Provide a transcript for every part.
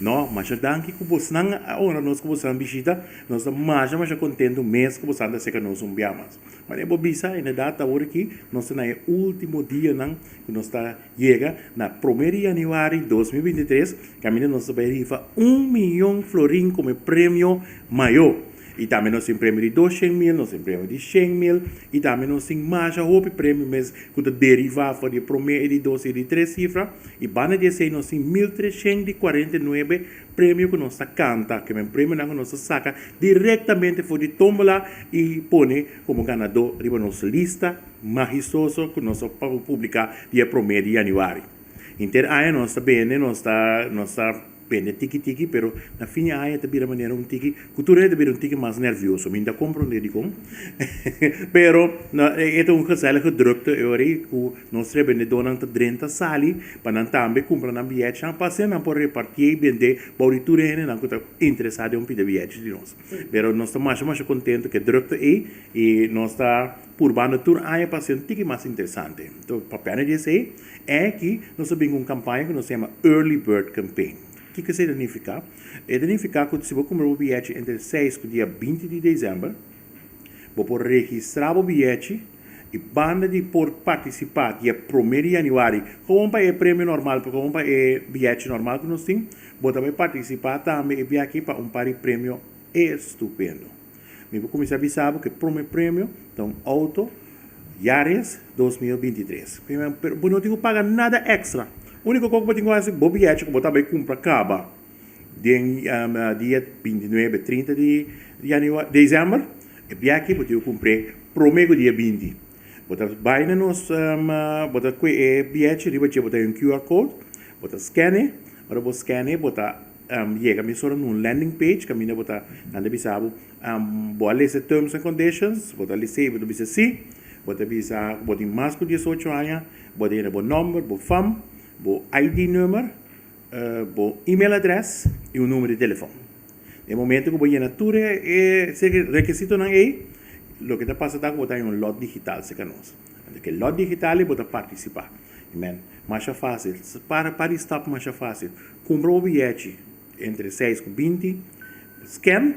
No, mas já dá que você não agora nós que você visita, nós estamos mais contente mês que você anda seca nós biamas. Mas é bobisa ainda data agora que nós estamos no último dia não que nós está chega na 1º de janeiro de 2023, caminho nós vai rifar 1 milhão florim como prêmio maior. E também nós temos prêmio de 200 mil, nós temos prêmio de 100 mil, e também nós temos mais outro prêmio mesmo que deriva de promedio de 12 e de 3 cifras, e bana de 6 nós temos 1.349 prêmio que nós canta, que é um prêmio que nós saca diretamente for de tombola e põe como ganador de nossa lista majestoso que nós publicar dia promedio de janeiro. Então, aí nós também, nós está pende tiki, pero na fim aí te vira maneira tiki, cultura te vira tiki mais nervioso, me ainda compreende com. Pero é gezellige drukte ori que nós trebende donan te 30 sali, para não também comprar na bilhete, não passa não por repartir e vender, boritura e não que interessado em pedir bilhete de nós. Pero nós estamos mais contente que drukte e nós está por banda tour aí passa tiki mais interessante. Então, papel dizer é que nós temos uma campanha que nós chama Early Bird Campaign. O que significa? Significa que se você comprar o bilhete entre 6 e dia 20 de dezembro, você pode registrar o bilhete e banda de por participar dia 1º de janeiro, como é prêmio normal, como é bilhete normal que nós temos, você vai participar também e vir aqui para par de prêmio estupendo. Eu vou começar a avisar que o primeiro prêmio é um auto Yaris 2023. Você não tem que pagar nada extra. O único que eu tenho é o bilhete que eu também compro acaba dia 29, 30 de dezembro. E aqui eu comprei prometo dia 20. Você vai na nossa bilhete, você tem um QR Code, você scanne, você scanne, você chega a missora num landing page, que você anda bisabo, você lê terms and conditions, você lê se você bisa sim, você bisa, você tem mais que 18 anos, você tem o número, o FAM, o ID number, o email address e o número de telefone. No momento que você natura requisito não é, o que está passando é que você tem um lot digital, se conosco. Que lot digital é você participar. Mais fácil, para estar mais fácil, comprar o bilhete entre 6 e 20, scan,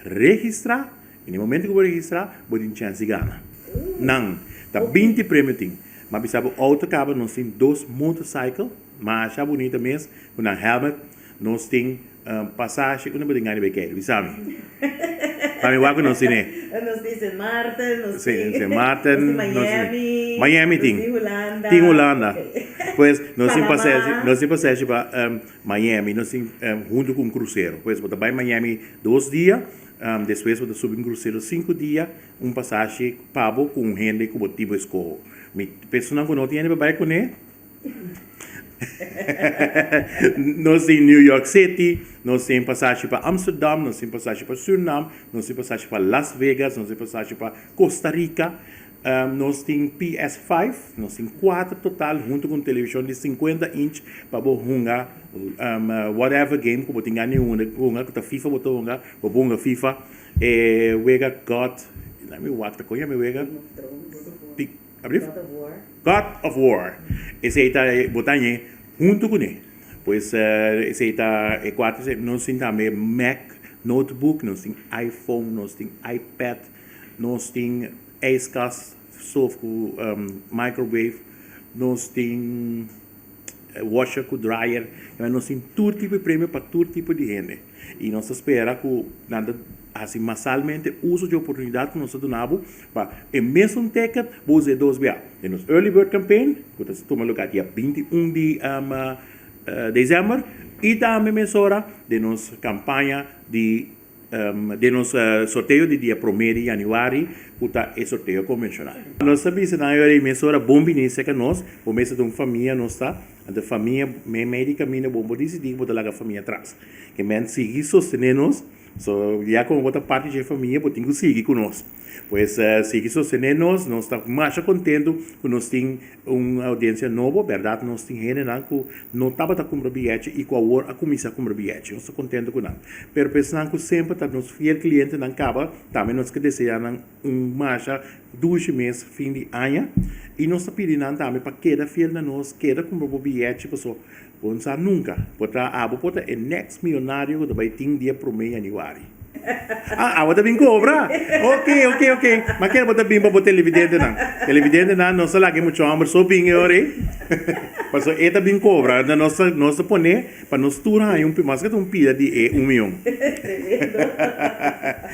registrar, e no momento que você registrar, você tem chance de ganhar. Não, está 20 prêmios. Mas sabe, o auto acaba, nós temos 2 motorcycles, mas é bonita mesmo, com um helmet, nós temos passagem, não podemos ganhar bem, sabe? Para mim, o que nós temos? Nós temos St. Martin, nós temos Martin, Miami, Miami tem Holanda. Pois, nós temos passagem para Miami, nós temos junto com um cruzeiro. Pois, você vai em Miami 2 dias, depois você sobe um cruzeiro 5 dias, passagem pago com gente que você tipo escolhe. Pessoas que não têm para com ele. Nós temos New York City, nós temos passagem para Amsterdam, nós temos passagem para Suriname, nós temos passagem para Las Vegas, nós temos passagem para Costa Rica, nós temos PS5, nós temos 4 total, junto com televisão de 50 inch para você jogar whatever game que você tem ganho, que está FIFA, você joga FIFA, wega God, não me what, conhece me wega? God of War. Esse está botando junto com ele. Pois esse está nós temos também Mac, notebook, nós temos iPhone, nós temos iPad, nós temos Acecast, soft com microwave, nós temos washer com dryer, nós temos todo tipo de prêmio para todo tipo de gente. E nós esperamos que nada assim, massalmente, uso de oportunidade que nós donamos para o mesmo ticket, você 2 BA. Temos Early Bird Campaign, que está tomando lugar dia 21 de dezembro, e também emissora de nossa campanha de nosso sorteio de dia 1º de janeiro, que está o sorteio convencional. Nós sabemos que a emissora bom benesse que nós, por meio de uma família, nós está, a família médica, minha bom decidir, botar lá a família atrás. Que men seguir sostenendo-nos. So, já como outra parte da família, você tem que seguir conosco. Pois, seguir sostenendo-nos, nós estamos mais contentes que nós temos uma audiência nova, verdade, nós temos gente que não estava a comprar bilhete e que agora a começar a comprar bilhete. Nós estamos contentes com isso. Mas pensando que sempre está nos fiel clientes não acaba, também nós que desejamos marcha 2 meses, fim de ano, e nós estamos pedindo também para cada fiel de nós, cada comprar bilhete, pessoal, Onsa nunca. Pota abo pota e next milionário que vai ting dia pro mês aniversário. Awa tabing cobra. Okay. Makanya po tabing pa po televidente na. Televidente na, no sa lagi mo chamber shopping ore. Paso tabing cobra na nossa pone pa nos tura yung mas ka tung pila di 1 milhão.